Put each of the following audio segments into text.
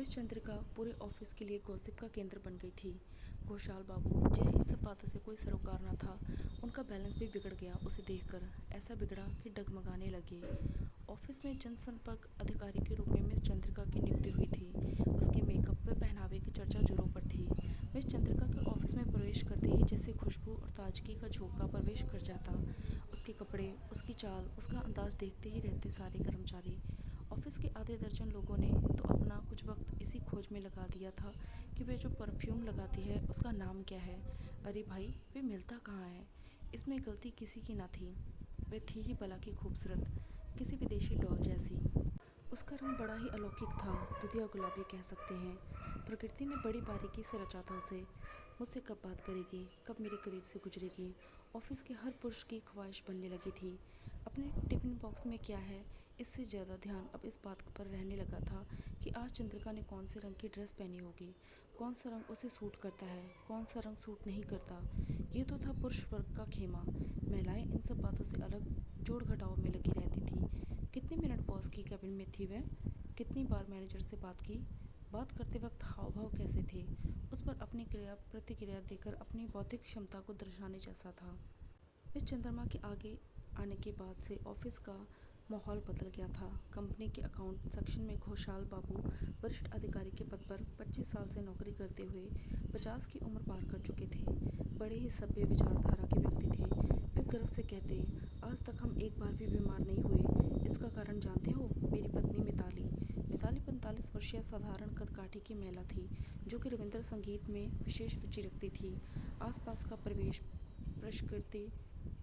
Miss Chandrika पूरे office के लिए गॉसिप का केंद्र बन गई थी। घोषाल बाबू, जिन्हें इन सब बातों से कोई सरोकार न था, उनका बैलेंस भी बिगड़ गया। उसे देखकर ऐसा बिगड़ा कि डगमगाने लगे। ऑफिस में जनसंपर्क अधिकारी के रूप में मिस चंद्रिका की नियुक्ति हुई थी। उसके मेकअप व पहनावे की चर्चा जोरों पर थी। मिस चंद्रिका के ऑफिस में प्रवेश करते ही जैसे खुशबू और ताजगी का झोंका प्रवेश कर जाता। उसके कपड़े, उसकी चाल, उसका अंदाज देखते ही रहते सारे कर्मचारी। ऑफिस के आधे दर्जन लोगों ने तो अपना कुछ वक्त इसी खोज में लगा दिया था कि वे जो परफ्यूम लगाती है उसका नाम क्या है। अरे भाई, वे मिलता कहाँ है। इसमें गलती किसी की ना थी। वह थी ही भला की खूबसूरत, किसी विदेशी डॉल जैसी। उसका रंग बड़ा ही अलौकिक था, दुधिया गुलाबी कह सकते हैं। प्रकृति ने बड़ी बारीकी से रचा था उसे। मुझसे कब बात करेगी, कब मेरे करीब से गुजरेगी, ऑफिस के हर पुरुष की ख्वाहिश बनने लगी थी। अपने टिफिन बॉक्स में क्या है, इससे ज़्यादा ध्यान अब इस बात पर रहने लगा था कि आज चंद्रिका ने कौन से रंग की ड्रेस पहनी होगी, कौन सा रंग उसे सूट करता है, कौन सा रंग सूट नहीं करता। ये तो था पुरुष वर्ग का खेमा। महिलाएं इन सब बातों से अलग जोड़ घटाव में लगी रहती थी। कितने मिनट बॉस की कैबिन में थी वह, कितनी बार मैनेजर से बात की, बात करते वक्त हाव भाव कैसे थे, उस पर अपनी क्रिया प्रतिक्रिया देकर अपनी बौद्धिक क्षमता को दर्शाने जैसा था। मिस चंद्रमा के आगे आने के बाद से ऑफिस का माहौल बदल गया था। कंपनी के अकाउंट सेक्शन में घोषाल बाबू वरिष्ठ अधिकारी के पद पर 25 साल से नौकरी करते हुए 50 की उम्र पार कर चुके थे। बड़े ही सभ्य विचारधारा के व्यक्ति थे। वे गर्व से कहते, आज तक हम एक बार भी बीमार नहीं हुए। इसका कारण जानते हो, मेरी पत्नी मिताली। मिताली 45 वर्षीय साधारण कदकाठी की महिला थी, जो कि रविंद्र संगीत में विशेष रुचि रखती थी। आसपास का परिवेश प्रकृति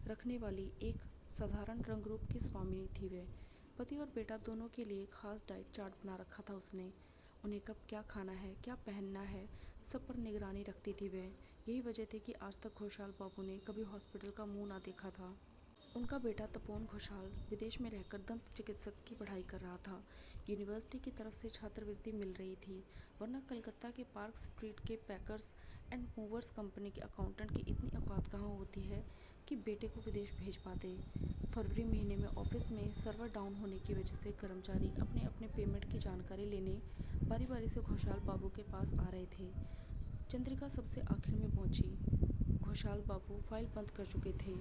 रखने वाली एक साधारण रंग रूप की स्वामिनी थी वह। पति और बेटा दोनों के लिए खास डाइट चार्ट बना रखा था उसने। उन्हें कब क्या खाना है, क्या पहनना है, सब पर निगरानी रखती थी वह। यही वजह थी कि आज तक घोषाल बाबू ने कभी हॉस्पिटल का मुंह ना देखा था। उनका बेटा तपोन घोषाल विदेश में रहकर दंत चिकित्सक की पढ़ाई कर रहा था। यूनिवर्सिटी की तरफ से छात्रवृत्ति मिल रही थी, वरना कलकत्ता के पार्क स्ट्रीट के पैकर्स एंड मूवर्स कंपनी के अकाउंटेंट की इतनी औकात कहाँ होती है कि बेटे को विदेश भेज पाते। फरवरी महीने में ऑफिस में सर्वर डाउन होने की वजह से कर्मचारी अपने अपने पेमेंट की जानकारी लेने बारी बारी से घोषाल बाबू के पास आ रहे थे। चंद्रिका सबसे आखिर में पहुंची। घोषाल बाबू फाइल बंद कर चुके थे।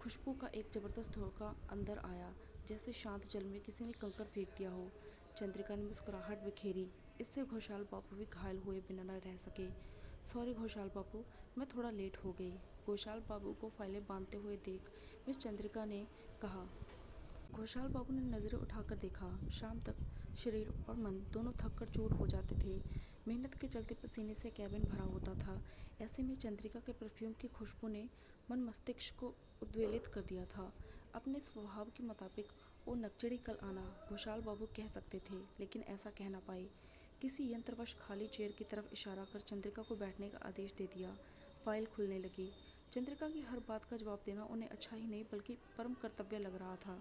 खुशबू का एक जबरदस्त झोंका अंदर आया, जैसे शांत जल में किसी ने कंकर फेंक दिया हो। चंद्रिका ने मुस्कुराहट बिखेरी। इससे घोषाल बाबू भी घायल हुए बिना न रह सके। सॉरी घोषाल बाबू, मैं थोड़ा लेट हो गई। घोषाल बाबू को फाइलें बांधते हुए देख मिस चंद्रिका ने कहा। घोषाल बाबू ने नज़रें उठाकर देखा। शाम तक शरीर और मन दोनों थक कर चूर हो जाते थे। मेहनत के चलते पसीने से कैबिन भरा होता था। ऐसे में चंद्रिका के परफ्यूम की खुशबू ने मन मस्तिष्क को उद्वेलित कर दिया था। अपने स्वभाव के मुताबिक वो नकचढ़ी कल आना घोषाल बाबू कह सकते थे, लेकिन ऐसा कह ना पाए। किसी यंत्रवश खाली चेयर की तरफ इशारा कर चंद्रिका को बैठने का आदेश दे दिया। फाइल खुलने लगी। चंद्रिका की हर बात का जवाब देना उन्हें अच्छा ही नहीं बल्कि परम कर्तव्य लग रहा था।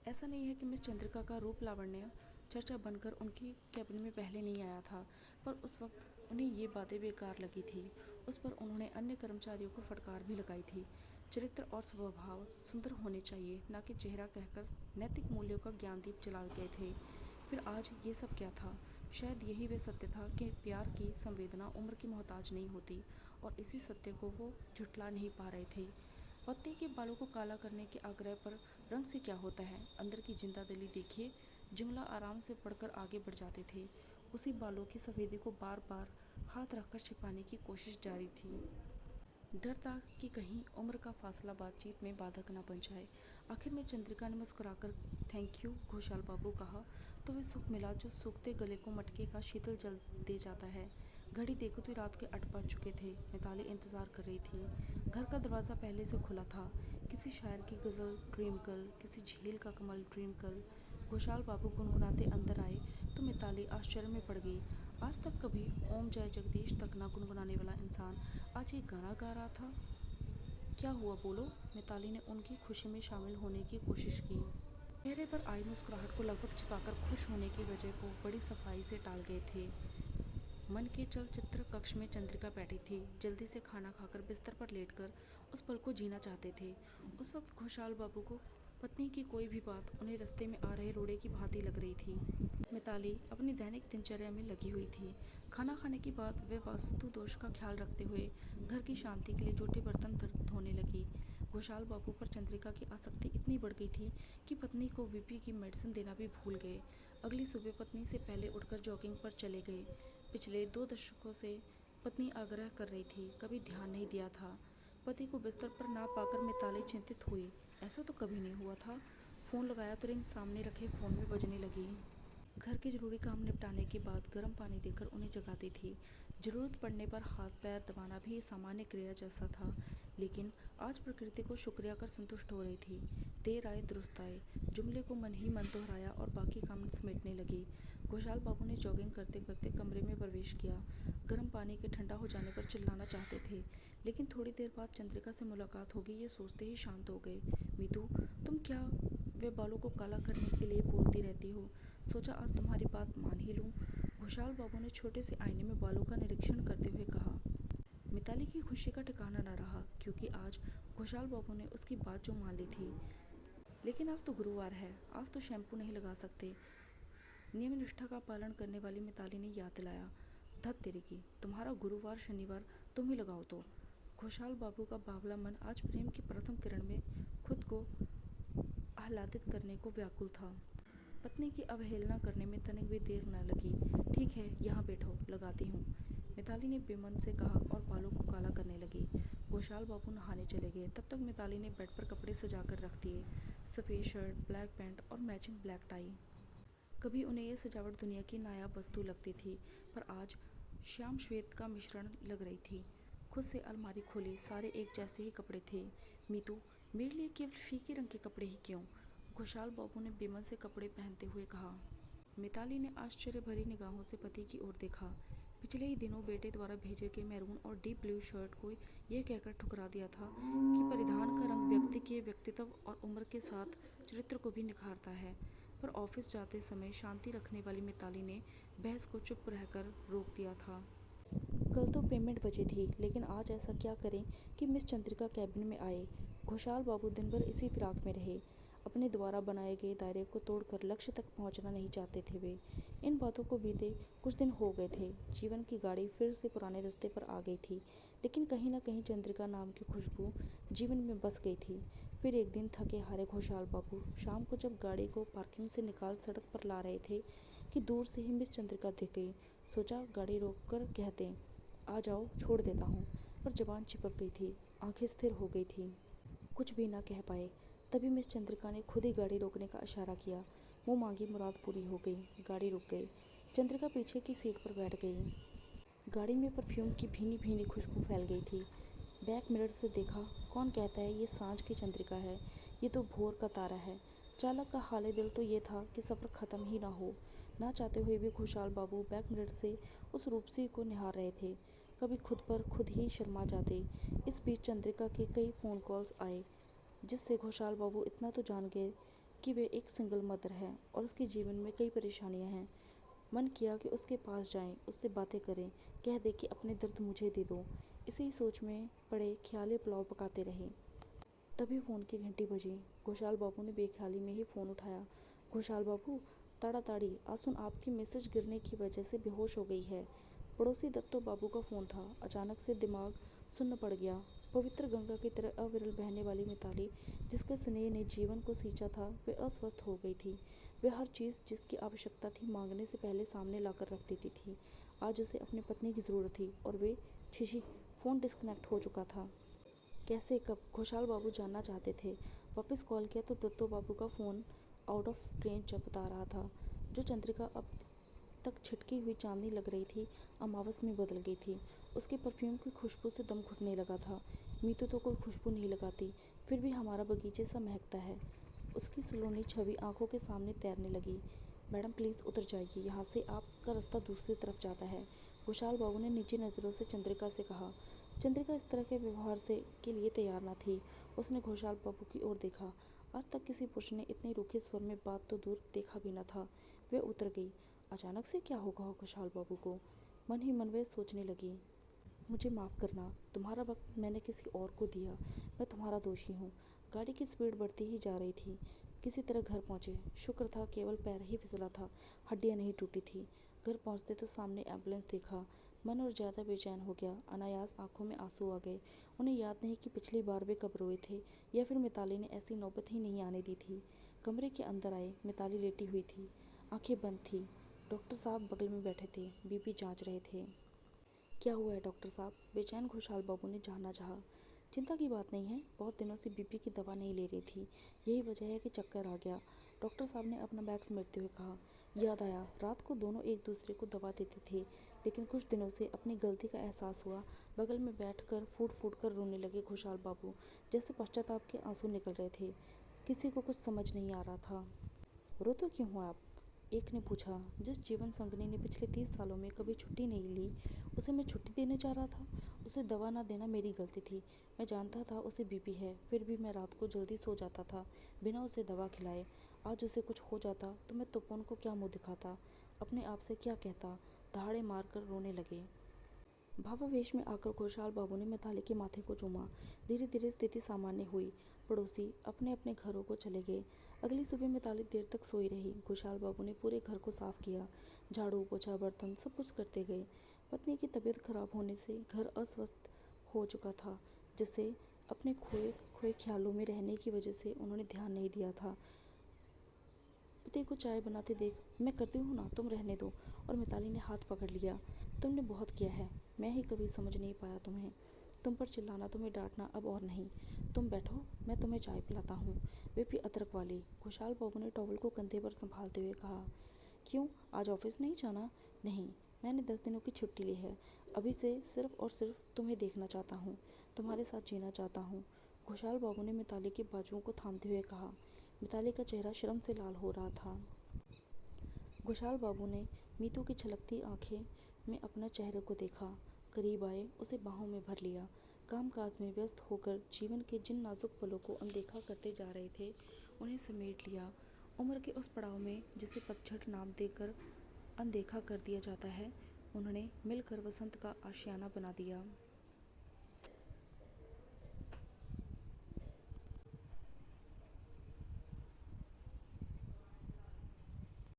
ऐसा नहीं है कि मिस चंद्रिका का रूप लावण्य चर्चा बनकर उनकी कैबिन में पहले नहीं आया था, पर उस वक्त उन्हें ये बातें बेकार लगी थी। उस पर उन्होंने अन्य कर्मचारियों को फटकार भी लगाई थी। चरित्र और स्वभाव सुंदर होने चाहिए, ना कि चेहरा कहकर नैतिक मूल्यों का ज्ञानदीप जला गए थे। फिर आज ये सब क्या था। शायद यही वह सत्य था कि प्यार की संवेदना उम्र की मोहताज नहीं होती, और इसी सत्य को वो झुठला नहीं पा रहे थे। पत्नी के बालों को काला करने के आग्रह पर रंग से क्या होता है, अंदर की जिंदा दिली देखिए। जुमला आराम से पढ़कर आगे बढ़ जाते थे। उसी बालों की सफेदी को बार बार हाथ रखकर छिपाने की कोशिश जारी थी। डर था कि कहीं उम्र का फासला बातचीत में बाधक न बन जाए। आखिर में चंद्रिका ने मुस्कुराकर थैंक यू घोषाल बाबू कहा, तो वे सुख मिला जो सूखते गले को मटके का शीतल जल दे जाता है। घड़ी देखो तो रात के 8 बज चुके थे। मिताली इंतजार कर रही थी। घर का दरवाज़ा पहले से खुला था। किसी शायर की गज़ल ड्रीम गर्ल, किसी झील का कमल ड्रीम गर्ल। घोषाल बाबू गुनगुनाते अंदर आए तो मिताली आश्चर्य में पड़ गई। आज तक कभी ओम जय जगदीश तक न गुनगुनाने वाला इंसान आज ये गाना गा रहा था। क्या हुआ बोलो। मिताली ने उनकी खुशी में शामिल होने की कोशिश की। चेहरे पर आई मुस्कुराहट को लगभग छिपाकर खुश होने की वजह को बड़ी सफाई से टाल गए थे। मन के चलचित्र कक्ष में चंद्रिका बैठी थी। जल्दी से खाना खाकर बिस्तर पर लेटकर उस पल को जीना चाहते थे। उस वक्त घोषाल बाबू को पत्नी की कोई भी बात उन्हें रास्ते में आ रहे रोड़े की भांति लग रही थी। मिताली अपनी दैनिक दिनचर्या में लगी हुई थी। खाना खाने के बाद वे वास्तु दोष का ख्याल रखते हुए घर की शांति के लिए जूठे बर्तन धोने लगी। घोषाल बाबू पर चंद्रिका की आसक्ति इतनी बढ़ गई थी कि पत्नी को बीपी की मेडिसिन देना भी भूल गए। अगली सुबह पत्नी से पहले उठकर जॉगिंग पर चले गए। पिछले 2 दशकों से पत्नी आग्रह कर रही थी, कभी ध्यान नहीं दिया था। पति को बिस्तर पर ना पाकर मिताली चिंतित हुई। ऐसा तो कभी नहीं हुआ था। फ़ोन लगाया तो रिंग सामने रखे फ़ोन में बजने लगी। घर के जरूरी काम निपटाने के बाद गर्म पानी देकर उन्हें जगाती थी। जरूरत पड़ने पर हाथ पैर दबाना भी सामान्य क्रिया जैसा था, लेकिन आज प्रकृति को शुक्रिया कर संतुष्ट हो रही थी। देर आए दुरुस्त आए जुमले को मन ही मन दोहराया और बाकी काम समेटने लगी। घोषाल बाबू ने जॉगिंग करते करते कमरे में प्रवेश किया। गर्म पानी के ठंडा हो जाने पर चिल्लाना चाहते थे, लेकिन थोड़ी देर बाद चंद्रिका से मुलाकात होगी ये सोचते ही शांत हो गए। मीतू, तुम क्या वे बालों को काला करने के लिए बोलती रहती हो? सोचा आज तुम्हारी बात मान ही लूं। घोषाल बाबू ने छोटे से आईने में बालों का निरीक्षण करते हुए कहा। मिताली की खुशी का ठिकाना न रहा, क्योंकि आज घोषाल बाबू ने उसकी बात जो मान ली थी। लेकिन आज तो गुरुवार है, आज तो शैम्पू नहीं लगा सकते। नियम निष्ठा का पालन करने वाली मिताली ने याद दिलाया। धत तेरी की, तुम्हारा गुरुवार शनिवार तुम ही लगाओ तो। घोषाल बाबू का बावला मन आज प्रेम की प्रथम किरण में खुद को आह्लादित करने को व्याकुल था। पत्नी की अवहेलना करने में तनिक भी देर न लगी। ठीक है, यहाँ बैठो, लगाती हूँ, मिताली ने बेमन से कहा और बालों को काला करने लगी। घोषाल बाबू नहाने चले गए। तब तक मिताली ने बेड पर कपड़े सजाकर रख दिए। सफ़ेद शर्ट, ब्लैक पैंट और मैचिंग ब्लैक टाई। कभी उन्हें यह सजावट दुनिया की नायाब वस्तु लगती थी, पर आज श्याम श्वेत का मिश्रण लग रही थी। खुद से अलमारी खोली, सारे एक जैसे ही कपड़े थे। मीतू, मेरे लिए केवल फीके रंग के कपड़े ही क्यों? घोषाल बाबू ने बेमन से कपड़े पहनते हुए कहा। मिताली ने आश्चर्य भरी निगाहों से पति की ओर देखा। पिछले ही दिनों बेटे द्वारा भेजे गए मैरून और डीप ब्लू शर्ट को यह कहकर ठुकरा दिया था कि परिधान का रंग व्यक्ति के व्यक्तित्व और उम्र के साथ चरित्र को भी निखारता है, पर ऑफिस जाते समय शांति रखने वाली मिताली ने बहस को चुप रहकर रोक दिया था। कल तो पेमेंट बची थी, लेकिन आज ऐसा क्या करें कि मिस चंद्रिका कैबिन में आए। घोषाल बाबू दिन भर इसी फिराक में रहे। अपने द्वारा बनाए गए दायरे को तोड़कर लक्ष्य तक पहुंचना नहीं चाहते थे वे। इन बातों को बीते कुछ दिन हो गए थे। जीवन की गाड़ी फिर से पुराने रास्ते पर आ गई थी, लेकिन कहीं न कहीं चंद्रिका नाम की खुशबू जीवन में बस गई थी। फिर एक दिन थके हारे घोषाल बाबू शाम को जब गाड़ी को पार्किंग से निकाल सड़क पर ला रहे थे कि दूर से ही मिस चंद्रिका दिख गई। सोचा गाड़ी रोककर कह दें, आ जाओ, छोड़ देता हूँ, पर जबान चिपक गई थी, आंखें स्थिर हो गई थी, कुछ भी ना कह पाए। तभी मिस चंद्रिका ने खुद ही गाड़ी रोकने का इशारा किया। मुँह मांगी मुराद पूरी हो गई। गाड़ी रुक गई। चंद्रिका पीछे की सीट पर बैठ गई। गाड़ी में परफ्यूम की भीनी भीनी खुशबू फैल गई थी। बैक मिरर से देखा, कौन कहता है ये सांझ की चंद्रिका है, ये तो भोर का तारा है। चालक का हाले दिल तो ये था कि सफ़र ख़त्म ही ना हो। ना चाहते हुए भी घोषाल बाबू बैक मिरर से उस रूपसी को निहार रहे थे। कभी खुद पर खुद ही शर्मा जाते। इस बीच चंद्रिका के कई फ़ोन कॉल्स आए, जिससे घोषाल बाबू इतना तो जान गए कि वे एक सिंगल मदर है और उसके जीवन में कई परेशानियां हैं। मन किया कि उसके पास जाएं, उससे बातें करें, कह दे कि अपने दर्द मुझे दे दो। इसी सोच में पड़े ख्याली पुलाव पकाते रहे। तभी फ़ोन की घंटी बजी। घोषाल बाबू ने बेख्याली में ही फ़ोन उठाया। घोषाल बाबू, ताड़ाताड़ी आ सुन, आपकी मिसेज गिरने की वजह से बेहोश हो गई है। पड़ोसी दत्तो बाबू का फ़ोन था। अचानक से दिमाग सुन्न पड़ गया। पवित्र गंगा की तरह अविरल बहने वाली मिताली, जिसके स्नेह ने जीवन को सींचा था, वे अस्वस्थ हो गई थी। वे हर चीज़ जिसकी आवश्यकता थी मांगने से पहले सामने लाकर रख देती थी। आज उसे अपनी पत्नी की ज़रूरत थी और वे छिछी फ़ोन डिस्कनेक्ट हो चुका था। कैसे, कब? घोषाल बाबू जानना चाहते थे। वापस कॉल किया तो दत्तो बाबू का फ़ोन आउट ऑफ रेंज बता रहा था। जो चंद्रिका अब तक छिटकी हुई चांदनी लग रही थी, अमावस में बदल गई थी। उसके परफ्यूम की खुशबू से दम घुटने लगा था। मीतू तो कोई खुशबू नहीं लगाती, फिर भी हमारा बगीचे सा महकता है। उसकी सलोनी छवि आंखों के सामने तैरने लगी। मैडम प्लीज़ उतर जाइए, यहाँ से आपका रास्ता दूसरी तरफ जाता है, घोषाल बाबू ने नीची नज़रों से चंद्रिका से कहा। चंद्रिका इस तरह के व्यवहार से के लिए तैयार न थी। उसने घोषाल बाबू की ओर देखा। आज तक किसी पुरुष ने इतने रूखे स्वर में बात तो दूर देखा भी न था। वे उतर गई। अचानक से क्या होगा घोषाल बाबू को? मन ही मन वे सोचने लगी। मुझे माफ़ करना, तुम्हारा वक्त मैंने किसी और को दिया, मैं तुम्हारा दोषी हूँ। गाड़ी की स्पीड बढ़ती ही जा रही थी। किसी तरह घर पहुंचे। शुक्र था केवल पैर ही फिसला था, हड्डियां नहीं टूटी थी। घर पहुंचते तो सामने एम्बुलेंस देखा। मन और ज़्यादा बेचैन हो गया। अनायास आंखों में आंसू आ गए। उन्हें याद नहीं कि पिछली बार वे कब रोए थे, या फिर मिताली ने ऐसी नौबत ही नहीं आने दी थी। कमरे के अंदर आए। मिताली लेटी हुई थी, आंखें बंद थी। डॉक्टर साहब बगल में बैठे थे, बीपी जांच रहे थे। क्या हुआ है डॉक्टर साहब? बेचैन खुशहाल बाबू ने जानना चाहा। चिंता की बात नहीं है, बहुत दिनों से बीपी की दवा नहीं ले रही थी, यही वजह है कि चक्कर आ गया। डॉक्टर साहब ने अपना बैग समेटते हुए कहा। याद आया, रात को दोनों एक दूसरे को दवा देते थे, लेकिन कुछ दिनों से अपनी गलती का एहसास हुआ। बगल में बैठकर फूट फूट कर रोने लगे खुशहाल बाबू, जैसे पश्चाताप के आंसू निकल रहे थे। किसी को कुछ समझ नहीं आ रहा था। रो तो क्यों हो आप? एक ने पूछा। जिस जीवन संगनी ने पिछले 30 सालों में कभी छुट्टी नहीं ली, उसे मैं छुट्टी देने जा रहा था। उसे दवा ना देना मेरी गलती थी। मैं जानता था उसे बीपी है, फिर भी मैं रात को जल्दी सो जाता था, बिना उसे दवा खिलाए। आज उसे कुछ हो जाता तो मैं तुपुन को क्या मुंह दिखाता, अपने आप से क्या कहता। दहाड़े मारकर रोने लगे। भावावेश में आकर खुशहाल बाबू ने मिताली के माथे को चूमा। धीरे धीरे स्थिति सामान्य हुई। पड़ोसी अपने अपने घरों को चले गए। अगली सुबह मिताली देर तक सोई रही। खुशहाल बाबू ने पूरे घर को साफ किया, झाड़ू पोछा बर्तन सब कुछ करते गए। पत्नी की तबीयत खराब होने से घर अस्वस्थ हो चुका था, जिससे अपने खोए खोए ख्यालों में रहने की वजह से उन्होंने ध्यान नहीं दिया था। पति को चाय बनाते देख, मैं करती हूँ ना, तुम रहने दो। और मिताली ने हाथ पकड़ लिया। तुमने बहुत किया है, मैं ही कभी समझ नहीं पाया तुम्हें। तुम पर चिल्लाना, तुम्हें डांटना अब और नहीं। तुम बैठो, मैं तुम्हें चाय पिलाता हूँ, वे भी अदरक वाली। खुशहाल बाबू ने टॉवल को कंधे पर संभालते हुए कहा। क्यों, आज ऑफिस नहीं जाना? नहीं, मैंने 10 दिनों की छुट्टी ली है। अभी से सिर्फ और सिर्फ तुम्हें देखना चाहता हूँ, तुम्हारे साथ जीना चाहता हूँ। खुशहाल बाबू ने मिताली के बाजुओं को थामते हुए कहा। मिताली का चेहरा शर्म से लाल हो रहा था। खुशहाल बाबू ने मीतू की छलकती आंखें में अपना चेहरे को देखा। करीब आए, उसे बाहों में भर लिया। कामकाज में व्यस्त होकर जीवन के जिन नाजुक पलों को अनदेखा करते जा रहे थे, उन्हें समेट लिया। उम्र के उस पड़ाव में जिसे पतझड़ नाम देकर अनदेखा कर दिया जाता है, उन्होंने मिलकर वसंत का आशियाना बना दिया।